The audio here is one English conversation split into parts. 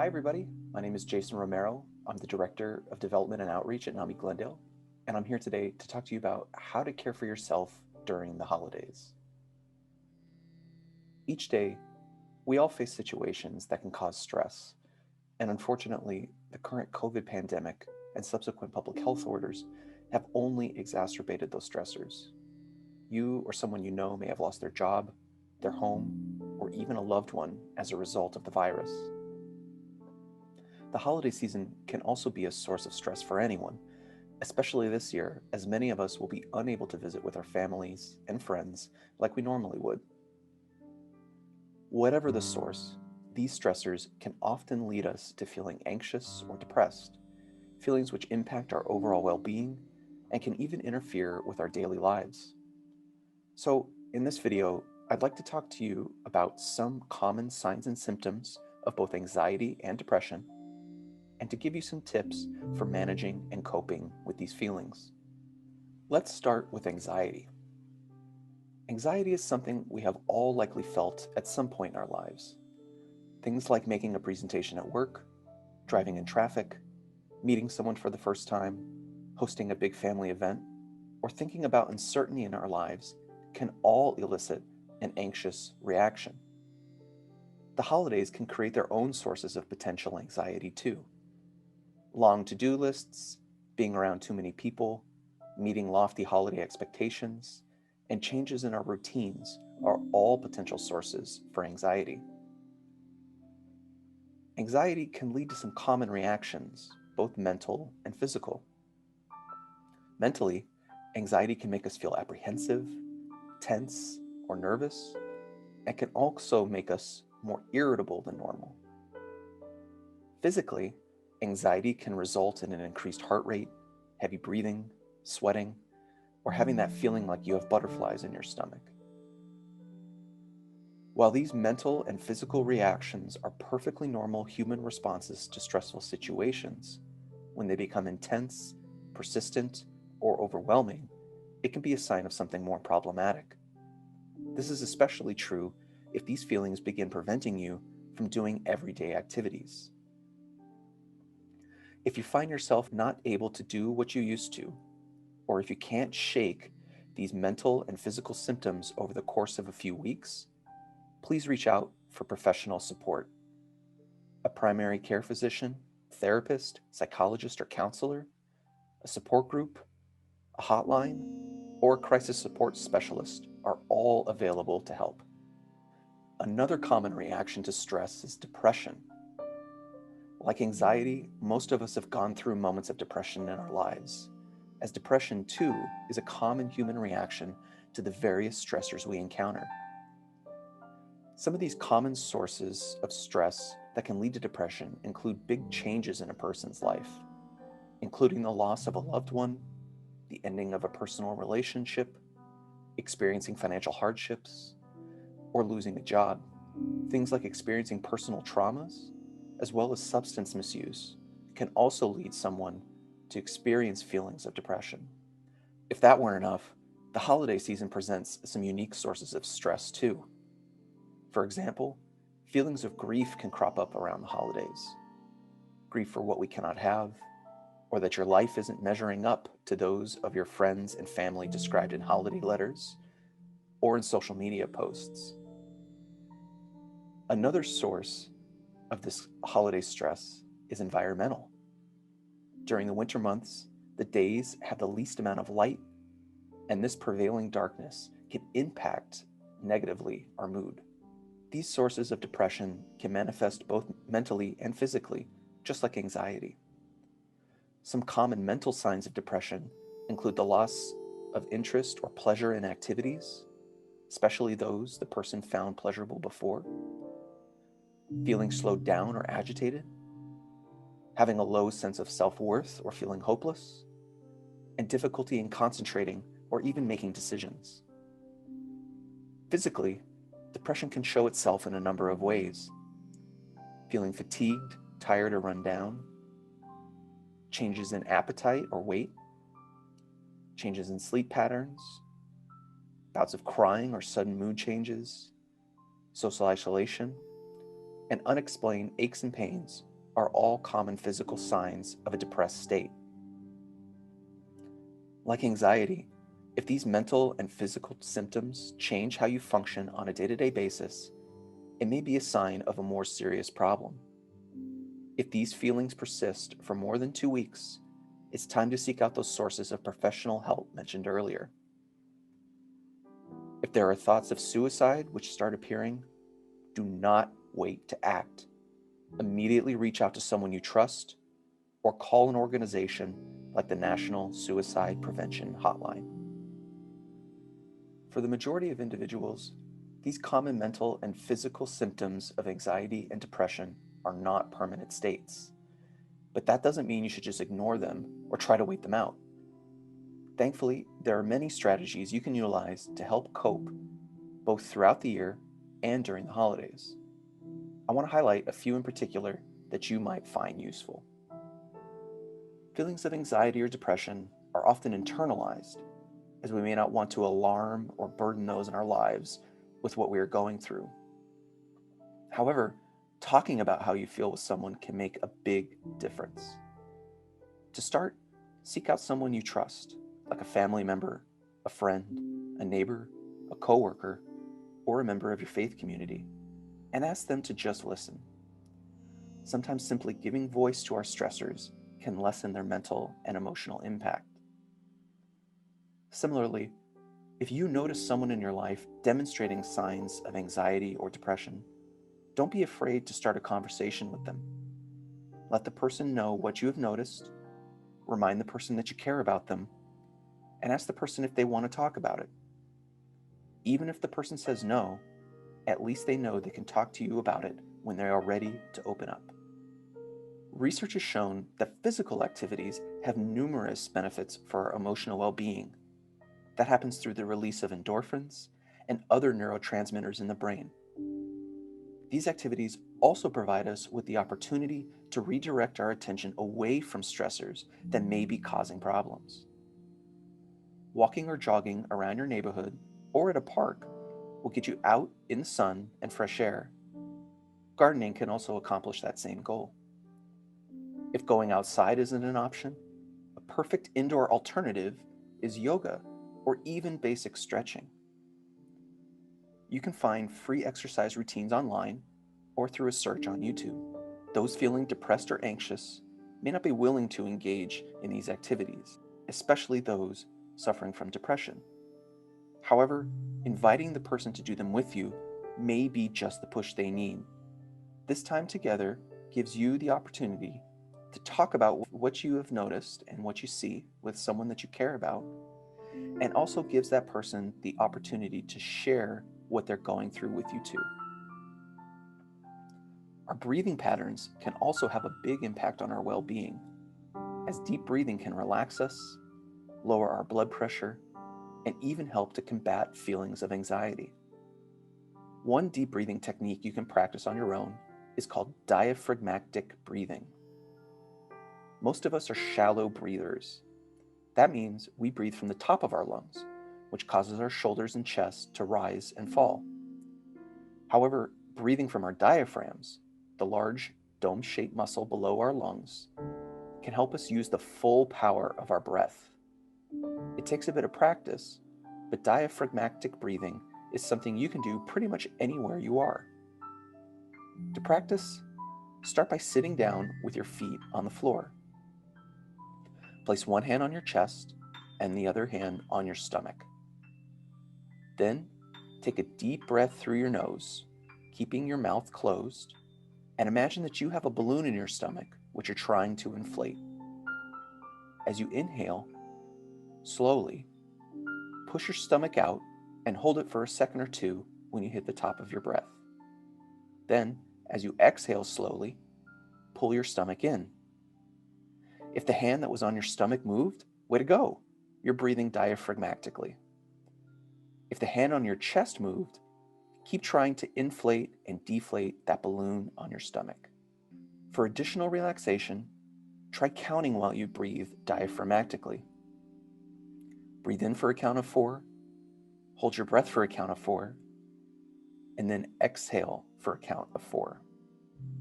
Hi, everybody. My name is Jason Romero. I'm the Director of Development and Outreach at NAMI Glendale, and I'm here today to talk to you about how to care for yourself during the holidays. Each day, we all face situations that can cause stress, and unfortunately, the current COVID pandemic and subsequent public health orders have only exacerbated those stressors. You or someone you know may have lost their job, their home, or even a loved one as a result of the virus. The holiday season can also be a source of stress for anyone, especially this year, as many of us will be unable to visit with our families and friends like we normally would. Whatever the source, these stressors can often lead us to feeling anxious or depressed, feelings which impact our overall well being and can even interfere with our daily lives. So, in this video, I'd like to talk to you about some common signs and symptoms of both anxiety and depression, and to give you some tips for managing and coping with these feelings. Let's start with anxiety. Anxiety is something we have all likely felt at some point in our lives. Things like making a presentation at work, driving in traffic, meeting someone for the first time, hosting a big family event, or thinking about uncertainty in our lives can all elicit an anxious reaction. The holidays can create their own sources of potential anxiety too. Long to-do lists, being around too many people, meeting lofty holiday expectations, and changes in our routines are all potential sources for anxiety. Anxiety can lead to some common reactions, both mental and physical. Mentally, anxiety can make us feel apprehensive, tense, or nervous, and can also make us more irritable than normal. Physically, anxiety can result in an increased heart rate, heavy breathing, sweating, or having that feeling like you have butterflies in your stomach. While these mental and physical reactions are perfectly normal human responses to stressful situations, when they become intense, persistent, or overwhelming, it can be a sign of something more problematic. This is especially true if these feelings begin preventing you from doing everyday activities. If you find yourself not able to do what you used to, or if you can't shake these mental and physical symptoms over the course of a few weeks, please reach out for professional support. A primary care physician, therapist, psychologist, or counselor, a support group, a hotline, or a crisis support specialist are all available to help. Another common reaction to stress is depression. Like anxiety, most of us have gone through moments of depression in our lives, as depression too is a common human reaction to the various stressors we encounter. Some of these common sources of stress that can lead to depression include big changes in a person's life, including the loss of a loved one, the ending of a personal relationship, experiencing financial hardships, or losing a job. Things like experiencing personal traumas, as well as substance misuse, can also lead someone to experience feelings of depression. If that weren't enough, the holiday season presents some unique sources of stress too. For example, feelings of grief can crop up around the holidays. Grief for what we cannot have, or that your life isn't measuring up to those of your friends and family described in holiday letters or in social media posts. Another source of this holiday stress is environmental. During the winter months, the days have the least amount of light, and this prevailing darkness can impact negatively our mood. These sources of depression can manifest both mentally and physically, just like anxiety. Some common mental signs of depression include the loss of interest or pleasure in activities, especially those the person found pleasurable before, feeling slowed down or agitated, having a low sense of self-worth or feeling hopeless, and difficulty in concentrating or even making decisions. Physically, depression can show itself in a number of ways. Feeling fatigued, tired, or run down, changes in appetite or weight, changes in sleep patterns, bouts of crying or sudden mood changes, social isolation, and unexplained aches and pains are all common physical signs of a depressed state. Like anxiety, if these mental and physical symptoms change how you function on a day-to-day basis, it may be a sign of a more serious problem. If these feelings persist for more than 2 weeks, it's time to seek out those sources of professional help mentioned earlier. If there are thoughts of suicide which start appearing, do not wait to act. Immediately reach out to someone you trust or call an organization like the National Suicide Prevention Hotline. For the majority of individuals, these common mental and physical symptoms of anxiety and depression are not permanent states. But that doesn't mean you should just ignore them or try to wait them out. Thankfully, there are many strategies you can utilize to help cope, both throughout the year and during the holidays. I want to highlight a few in particular that you might find useful. Feelings of anxiety or depression are often internalized, as we may not want to alarm or burden those in our lives with what we are going through. However, talking about how you feel with someone can make a big difference. To start, seek out someone you trust, like a family member, a friend, a neighbor, a coworker, or a member of your faith community, and ask them to just listen. Sometimes simply giving voice to our stressors can lessen their mental and emotional impact. Similarly, if you notice someone in your life demonstrating signs of anxiety or depression, don't be afraid to start a conversation with them. Let the person know what you have noticed, remind the person that you care about them, and ask the person if they want to talk about it. Even if the person says no, at least they know they can talk to you about it when they are ready to open up. Research has shown that physical activities have numerous benefits for our emotional well-being. That happens through the release of endorphins and other neurotransmitters in the brain. These activities also provide us with the opportunity to redirect our attention away from stressors that may be causing problems. Walking or jogging around your neighborhood or at a park will get you out in the sun and fresh air. Gardening can also accomplish that same goal. If going outside isn't an option, a perfect indoor alternative is yoga or even basic stretching. You can find free exercise routines online or through a search on YouTube. Those feeling depressed or anxious may not be willing to engage in these activities, especially those suffering from depression. However, inviting the person to do them with you may be just the push they need. This time together gives you the opportunity to talk about what you have noticed and what you see with someone that you care about, and also gives that person the opportunity to share what they're going through with you too. Our breathing patterns can also have a big impact on our well-being, as deep breathing can relax us, lower our blood pressure, and even help to combat feelings of anxiety. One deep breathing technique you can practice on your own is called diaphragmatic breathing. Most of us are shallow breathers. That means we breathe from the top of our lungs, which causes our shoulders and chest to rise and fall. However, breathing from our diaphragms, the large dome-shaped muscle below our lungs, can help us use the full power of our breath. It takes a bit of practice, but diaphragmatic breathing is something you can do pretty much anywhere you are. To practice, start by sitting down with your feet on the floor. Place one hand on your chest and the other hand on your stomach. Then, take a deep breath through your nose, keeping your mouth closed, and imagine that you have a balloon in your stomach which you're trying to inflate. As you inhale, slowly, push your stomach out and hold it for a second or two when you hit the top of your breath. Then, as you exhale slowly, pull your stomach in. If the hand that was on your stomach moved, way to go! You're breathing diaphragmatically. If the hand on your chest moved, keep trying to inflate and deflate that balloon on your stomach. For additional relaxation, try counting while you breathe diaphragmatically. Breathe in for a count of 4, hold your breath for a count of 4, and then exhale for a count of 4.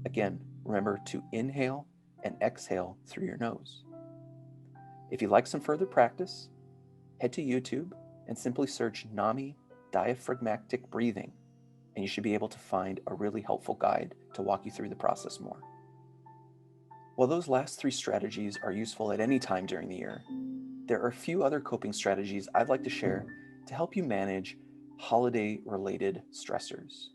Again, remember to inhale and exhale through your nose. If you'd like some further practice, head to YouTube and simply search NAMI diaphragmatic breathing, and you should be able to find a really helpful guide to walk you through the process more. While those last 3 strategies are useful at any time during the year, there are a few other coping strategies I'd like to share to help you manage holiday-related stressors.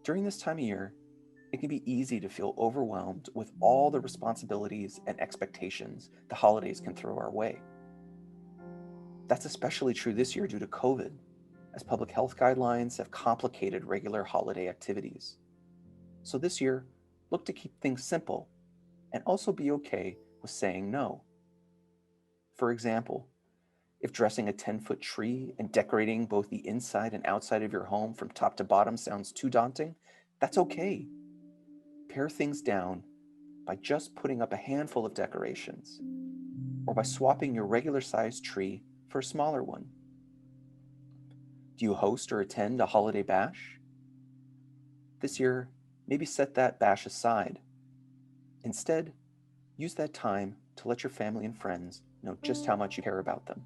During this time of year, it can be easy to feel overwhelmed with all the responsibilities and expectations the holidays can throw our way. That's especially true this year due to COVID, as public health guidelines have complicated regular holiday activities. So this year, look to keep things simple and also be okay with saying no. For example, if dressing a 10-foot tree and decorating both the inside and outside of your home from top to bottom sounds too daunting, that's okay. Pare things down by just putting up a handful of decorations, or by swapping your regular sized tree for a smaller one. Do you host or attend a holiday bash? This year, maybe set that bash aside. Instead, use that time to let your family and friends know just how much you care about them.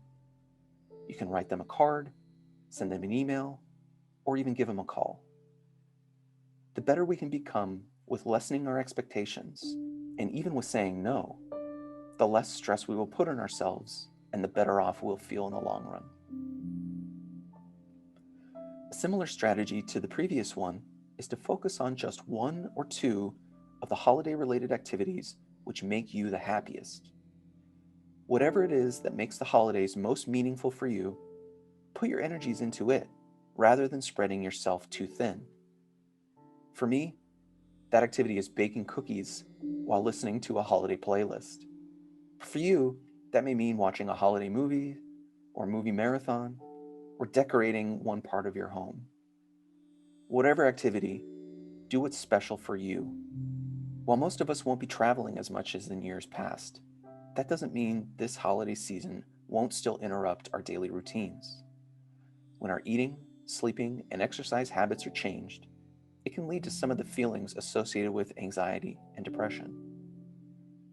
You can write them a card, send them an email, or even give them a call. The better we can become with lessening our expectations, and even with saying no, the less stress we will put on ourselves and the better off we'll feel in the long run. A similar strategy to the previous one is to focus on just 1 or 2 of the holiday-related activities which make you the happiest. Whatever it is that makes the holidays most meaningful for you, put your energies into it rather than spreading yourself too thin. For me, that activity is baking cookies while listening to a holiday playlist. For you, that may mean watching a holiday movie or movie marathon or decorating one part of your home. Whatever activity, do what's special for you. While most of us won't be traveling as much as in years past, that doesn't mean this holiday season won't still interrupt our daily routines. When our eating, sleeping, and exercise habits are changed, it can lead to some of the feelings associated with anxiety and depression.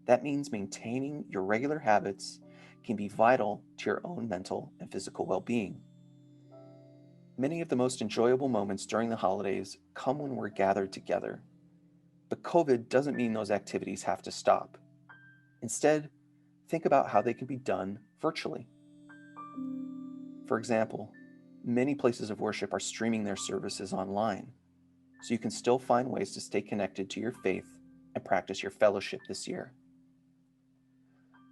That means maintaining your regular habits can be vital to your own mental and physical well-being. Many of the most enjoyable moments during the holidays come when we're gathered together. But COVID doesn't mean those activities have to stop. Instead, think about how they can be done virtually. For example, many places of worship are streaming their services online, so you can still find ways to stay connected to your faith and practice your fellowship this year.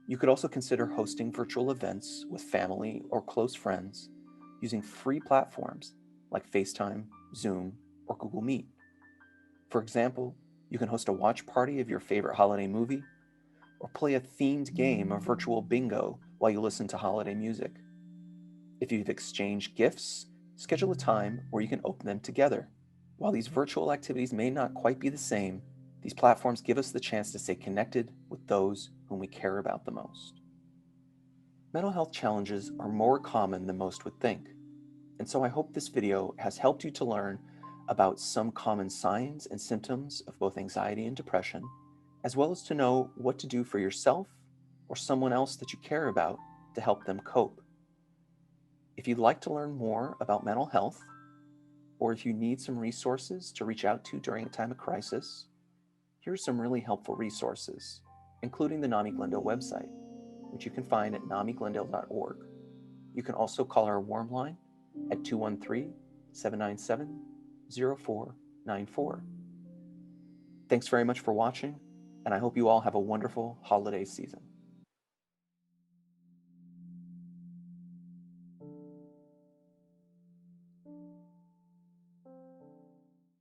You could also consider hosting virtual events with family or close friends using free platforms like FaceTime, Zoom, or Google Meet. For example, you can host a watch party of your favorite holiday movie, or play a themed game of virtual bingo while you listen to holiday music. If you've exchanged gifts, schedule a time where you can open them together. While these virtual activities may not quite be the same, these platforms give us the chance to stay connected with those whom we care about the most. Mental health challenges are more common than most would think, and so I hope this video has helped you to learn about some common signs and symptoms of both anxiety and depression, as well as to know what to do for yourself or someone else that you care about to help them cope. If you'd like to learn more about mental health, or if you need some resources to reach out to during a time of crisis, here are some really helpful resources, including the NAMI Glendale website, which you can find at namiglendale.org. You can also call our warm line at 213-797-0494. Thanks very much for watching, and I hope you all have a wonderful holiday season.